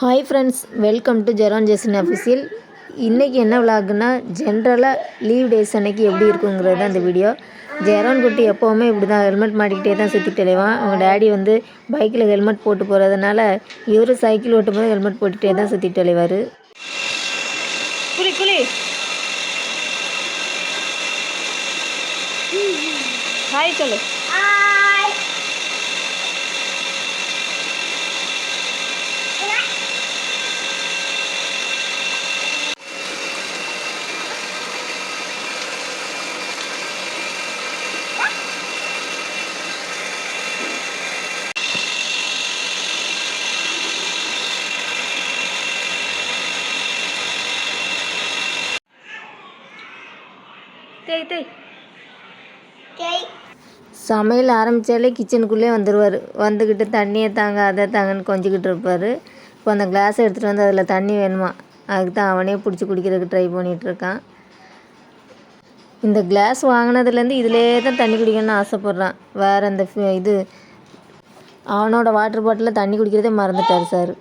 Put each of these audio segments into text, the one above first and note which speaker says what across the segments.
Speaker 1: Hi friends, welcome to Jeron Jesin official. இன்றைக்கி என்ன விளாகுன்னா, ஜென்ரலாக லீவ் டேஸ் அன்றைக்கி எப்படி இருக்குங்கிறது தான் இந்த வீடியோ. ஜெரான் குட்டி எப்போவுமே இப்படி தான் ஹெல்மெட் மாட்டிக்கிட்டே தான் சுற்றிட்டு அலைவான். அவங்க டேடி வந்து பைக்கில் ஹெல்மெட் போட்டு போகிறதுனால இவர் சைக்கிள் ஓட்டும்போது ஹெல்மெட் போட்டுகிட்டே தான் சுற்றிட்டு அலைவார். குளி குளி ஹாய் சொல்லு. சமையல் ஆரம்பித்தாலே கிச்சனுக்குள்ளே வந்துடுவார். வந்துக்கிட்டு தண்ணியை தாங்க அதை தாங்கன்னு கொஞ்சிக்கிட்டு இருப்பார். இப்போ அந்த கிளாஸை எடுத்துகிட்டு வந்து அதில் தண்ணி வேணுமா, அதுக்கு தான் அவனே பிடிச்சி குடிக்கிறதுக்கு ட்ரை பண்ணிகிட்ருக்கான். இந்த கிளாஸ் வாங்கினதுலேருந்து இதிலே தான் தண்ணி குடிக்கணும்னு ஆசைப்பட்றான். வேறு அந்த இது அவனோட வாட்டர் பாட்டிலில் தண்ணி குடிக்கிறதே மறந்துட்டார் சார்.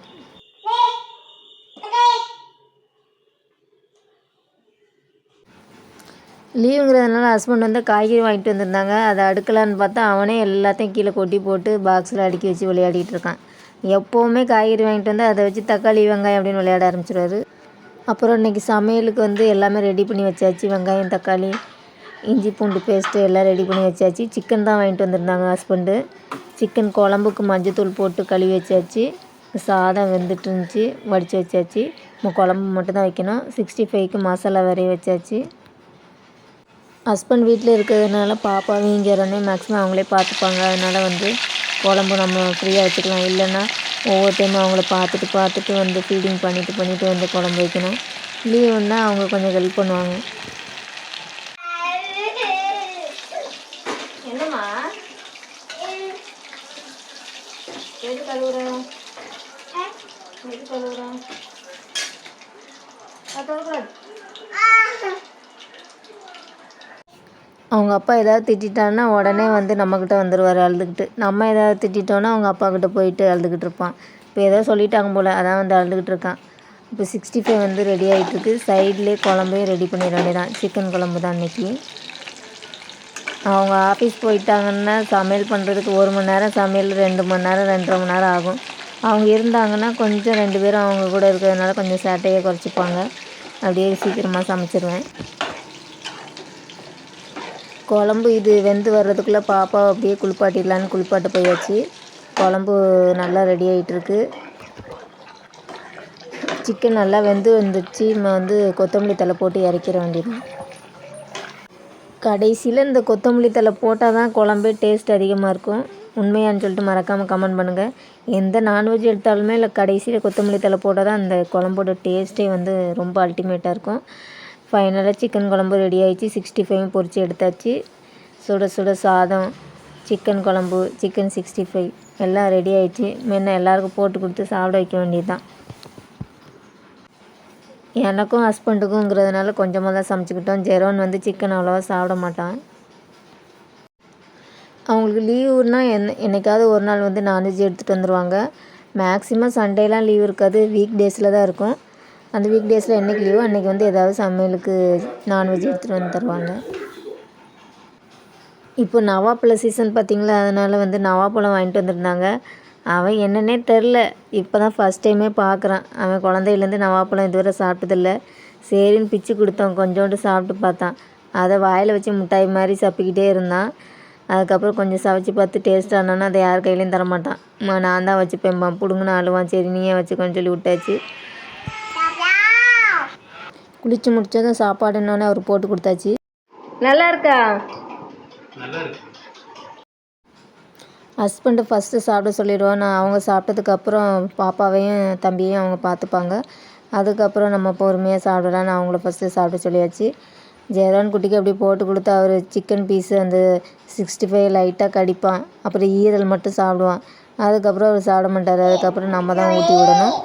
Speaker 1: லீவுங்கிறதுனால ஹஸ்பண்ட் வந்து காய்கறி வாங்கிட்டு வந்திருந்தாங்க. அதை அடுக்கலான்னு பார்த்தா அவனே எல்லாத்தையும் கீழே கொட்டி போட்டு பாக்ஸில் அடுக்கி வச்சு விளையாடிட்டு இருக்கான். எப்போவுமே காய்கறி வாங்கிட்டு வந்து அதை வச்சு தக்காளி வெங்காயம் அப்படின்னு விளையாட ஆரம்பிச்சிடுவார். அப்புறம் இன்றைக்கி சமையலுக்கு வந்து எல்லாமே ரெடி பண்ணி வச்சாச்சு. வெங்காயம், தக்காளி, இஞ்சி பூண்டு பேஸ்ட்டு எல்லாம் ரெடி பண்ணி வச்சாச்சு. சிக்கன் தான் வாங்கிட்டு வந்திருந்தாங்க ஹஸ்பண்டு. சிக்கன் குழம்புக்கு மஞ்சத்தூள் போட்டு கழுவி வச்சாச்சு. சாதம் வெந்துட்டு இருந்துச்சு, வடித்து வச்சாச்சு. குழம்பு மட்டும் தான் வைக்கணும். 65க்கு மசாலா வரைய வச்சாச்சு. ஹஸ்பண்ட் வீட்டில் இருக்கிறதுனால பாப்பாவையும் ஜெரானே மேக்ஸிமம் அவங்களே பார்த்துப்பாங்க. அதனால் வந்து குழம்பு நம்ம ஃப்ரீயாக வச்சுக்கலாம். இல்லைன்னா ஒவ்வொரு டைமும் அவங்கள பார்த்துட்டு வந்து ஃபீடிங் பண்ணிவிட்டு வந்து குழம்பு வைக்கணும். லீவுன்னா அவங்க கொஞ்சம் ஹெல்ப் பண்ணுவாங்க. என்னம்மா எது கழுவுறேன் அவங்க அப்பா ஏதாவது திட்டான்னா உடனே வந்து நம்மக்கிட்ட வந்துடுவார் அழுதுகிட்டு. நம்ம ஏதாவது திட்டோன்னா அவங்க அப்பாக்கிட்ட போயிட்டு அழுதுகிட்டு இருப்பான். இப்போ ஏதோ சொல்லிட்டாங்க போல், அதான் வந்து அழுதுகிட்டு இருக்கான். இப்போ 65 வந்து ரெடி ஆகிட்டுருக்கு. சைட்லேயே குழம்பையும் ரெடி பண்ணிட வேண்டியதான். சிக்கன் குழம்பு தான் இன்றைக்கி. அவங்க ஆஃபீஸ் போயிட்டாங்கன்னா சமையல் பண்ணுறதுக்கு 1 மணி நேரம் சமையல், 2 மணி நேரம் 2.5 மணி நேரம் ஆகும். அவங்க இருந்தாங்கன்னா கொஞ்சம் 2 பேரும் அவங்க கூட இருக்கிறதுனால கொஞ்சம் சேட்டையை குறைச்சிப்பாங்க. அப்படியே சீக்கிரமாக சமைச்சிருவேன். குழம்பு இது வெந்து வர்றதுக்குள்ளே பாப்பா அப்படியே குளிப்பாட்டிடலான்னு குளிப்பாட்ட போயாச்சு. குழம்பு நல்லா ரெடி ஆகிட்டுருக்கு. சிக்கன் நல்லா வெந்து வந்துடுச்சு. வந்து கொத்தமல்லி தழை போட்டு இறக்கிற வேண்டியது. கடைசியில் இந்த கொத்தமல்லி தழை போட்டால் தான் குழம்பே டேஸ்ட் அதிகமாக இருக்கும். உண்மையான்னு சொல்லிட்டு மறக்காமல் கமெண்ட் பண்ணுங்கள். எந்த நான்வெஜ் எடுத்தாலுமே இல்லை கடைசியில் கொத்தமல்லி தழை போட்டால் தான் அந்த குழம்போட டேஸ்ட்டே வந்து ரொம்ப அல்டிமேட்டாக இருக்கும். ஃபைனலாக சிக்கன் குழம்பு ரெடி ஆகிடுச்சு. 65 பொரித்து எடுத்தாச்சு. சுட சுட சாதம், சிக்கன் குழம்பு, சிக்கன் 65 எல்லாம் ரெடி ஆகிடுச்சு. முன்ன எல்லாருக்கும் போட்டு கொடுத்து சாப்பிட வைக்க வேண்டியது தான். எனக்கும் ஹஸ்பண்டுக்குங்கிறதுனால கொஞ்சமாக தான் சமைச்சிக்கிட்டோம். ஜெரான் வந்து சிக்கன் அவ்வளோவா சாப்பிட மாட்டான். அவங்களுக்கு லீவுன்னா என்னைக்காவது ஒரு நாள் வந்து நான்வெஜ் எடுத்துகிட்டு வந்துடுவாங்க. மேக்ஸிமம் சண்டேலாம் லீவ் இருக்காது, வீக் டேஸில் தான் இருக்கும். அந்த வீக் டேஸில் என்றைக்கு லீவோ அன்றைக்கி வந்து ஏதாவது சமையலுக்கு நான்வெஜ் எடுத்துகிட்டு வந்து தருவாங்க. இப்போ நவாப்பழம் சீசன் பார்த்திங்களா, அதனால் வந்து நவாப்பழம் வாங்கிட்டு வந்திருந்தாங்க. அவன் என்னன்னே தெரில, இப்போ தான் ஃபஸ்ட் டைமே பார்க்குறான். அவன் குழந்தையிலேருந்து நவாப்பழம் இதுவரை சாப்பிட்டதில்ல. சரின்னு பிச்சு கொடுத்தோம். கொஞ்சோண்டு சாப்பிட்டு பார்த்தான். அதை வாயில் வச்சு மிட்டாய் மாதிரி சப்பிக்கிட்டே இருந்தான். அதுக்கப்புறம் கொஞ்சம் சவைச்சி பார்த்து டேஸ்ட் ஆனான்னா அதை யார் கையிலையும் தரமாட்டான். நான் தான் வச்சுப்பேன்பான். பிடுங்குன்னு அழுவான். சரி நீயே வச்சுக்கோன்னு சொல்லி விட்டாச்சு. குளிச்சு முடிச்சதும் சாப்பாடுன்னோடனே அவர் போட்டு கொடுத்தாச்சு. நல்லா இருக்கா? ஹஸ்பண்டு ஃபஸ்ட்டு சாப்பிட சொல்லிடுவோம். நான் அவங்க சாப்பிட்டதுக்கப்புறம் பாப்பாவையும் தம்பியையும் அவங்க பார்த்துப்பாங்க. அதுக்கப்புறம் நம்ம பொறுமையாக சாப்பிடலான்னு அவங்கள ஃபஸ்ட்டு சாப்பிட சொல்லியாச்சு. ஜெரான் குட்டிக்கு அப்படியே போட்டு கொடுத்து அவர் சிக்கன் பீஸு அந்த 65 லைட்டாக கடிப்பான். அப்புறம் ஈரல் மட்டும் சாப்பிடுவான். அதுக்கப்புறம் அவர் சாப்பிட மாட்டார். அதுக்கப்புறம் நம்ம தான் ஊட்டி விடணும்.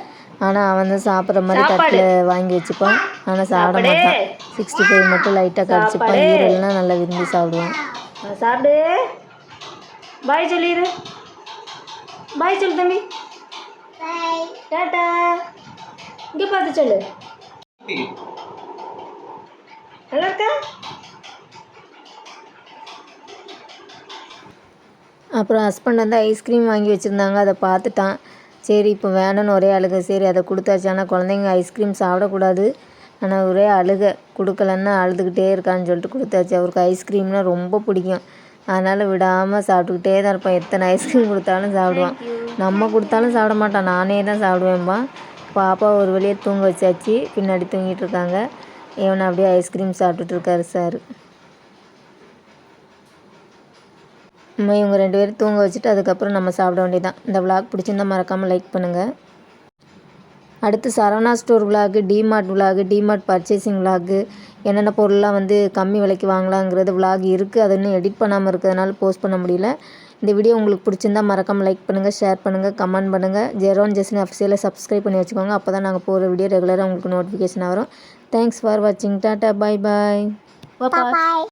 Speaker 1: ஆனால் அவன் தான் சாப்பிட்ற மாதிரி தட்டில் வாங்கி வச்சுப்பான். ஆனால் சாப்பிட மாட்டான். 65 மட்டும் லைட்டாக கடிச்சிப்பான். ஈரல்னால் நல்லா விரும்பி சாப்பிடுவான். சாப்பிடு. பாய் சொல்லிடு. பாய் சொல்லு தம்பி. டாட்டா. இங்கே பார்த்து சொல்லு. நல்லா இருக்கா? அப்புறம் ஹஸ்பண்ட் வந்து ஐஸ்கிரீம் வாங்கி வச்சுருந்தாங்க, அதை பார்த்துட்டான். சரி இப்போ வேணும்னு ஒரே அழுகை. சரி அதை கொடுத்தாச்சு. ஆனால் குழந்தைங்க ஐஸ்கிரீம் சாப்பிடக்கூடாது. ஆனால் ஒரே அழுகை. கொடுக்கலன்னா அழுதுகிட்டே இருக்கான்னு சொல்லிட்டு கொடுத்தாச்சு. அவருக்கு ஐஸ்கிரீம்னால் ரொம்ப பிடிக்கும். அதனால் விடாமல் சாப்பிட்டுக்கிட்டே தான் இருப்பான். எத்தனை ஐஸ்கிரீம் கொடுத்தாலும் சாப்பிடுவான். நம்ம கொடுத்தாலும் சாப்பிட மாட்டான். நானே தான் சாப்பிடுவேன்பா. பாப்பா ஒரு வழியை தூங்க வச்சாச்சு. பின்னாடி தூங்கிட்டு இருக்காங்க. இவனை அப்படியே ஐஸ்கிரீம் சாப்பிட்டுட்டு இருக்காரு சார். இவங்க 2 பேரும் தூங்க வச்சுட்டு அதுக்கப்புறம் நம்ம சாப்பிட வேண்டியதான். இந்த விளாக் பிடிச்சிருந்தா மறக்காமல் லைக் பண்ணுங்கள். அடுத்து Saravana store vlog, DMart vlog, DMart purchasing vlog, என்னென்ன பொருள்லாம் வந்து கம்மி விலைக்கு வாங்கலாங்கிறது விளாக் இருக்குது. அதை இன்னும் எடிட் பண்ணாமல் இருக்கிறதுனால போஸ்ட் பண்ண முடியல. இந்த வீடியோ உங்களுக்கு பிடிச்சிருந்தா மறக்காமல் லைக் பண்ணுங்கள், ஷேர் பண்ணுங்கள், கமெண்ட் பண்ணுங்கள். ஜெரோன் ஜெஸ்னி அஃபிஷியலை சப்ஸ்கிரைப் பண்ணி வச்சுக்கோங்க. அப்போ தான் நாங்கள் போகிற வீடியோ ரெகுலராக உங்களுக்கு நோட்டிஃபிகேஷன் வரும். தேங்க்ஸ் ஃபார் வாட்சிங். டாட்டா, பாய் பாய்.